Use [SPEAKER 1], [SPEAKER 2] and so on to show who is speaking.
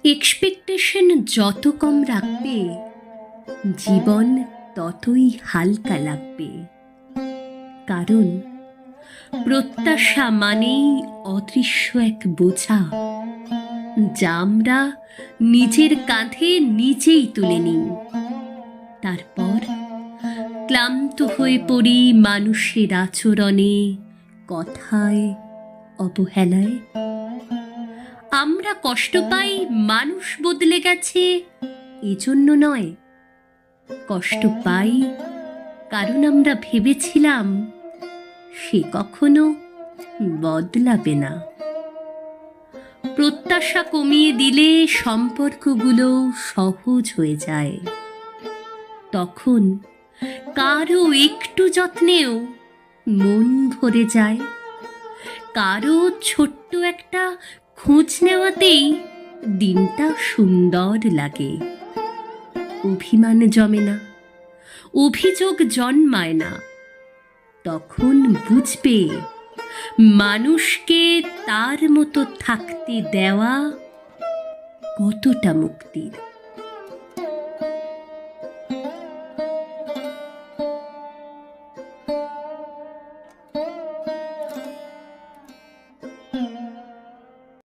[SPEAKER 1] Expectation যত কম রাখবে, জীবন ততই হালকা লাগবে। কারণ প্রত্যাশা মানেই অদৃশ্য এক বোঝা, যা আমরা নিজের কাঁধে নিজেই তুলে নিই। তারপর ক্লান্ত হয়ে পড়ি মানুষের আচরণে, কথায়, অবহেলায়। আমরা কষ্ট পাই মানুষ বদলে গেছে এজন্য নয়, কষ্ট পাই কারণ আমরা ভেবেছিলাম সে কখনো বদলাবে না। প্রত্যাশা কমিয়ে দিলে সম্পর্কগুলো সহজ হয়ে যায়। তখন কারো একটু যত্নেও মন ভরে যায়, কারো ছোট্ট একটা খোঁজ নেওয়াতেই দিনটা সুন্দর লাগে। অভিমান জমে না, অভিযোগ জন্মায় না। তখন বুঝবে মানুষকে তার মতো থাকতে দেওয়া কতটা মুক্তির।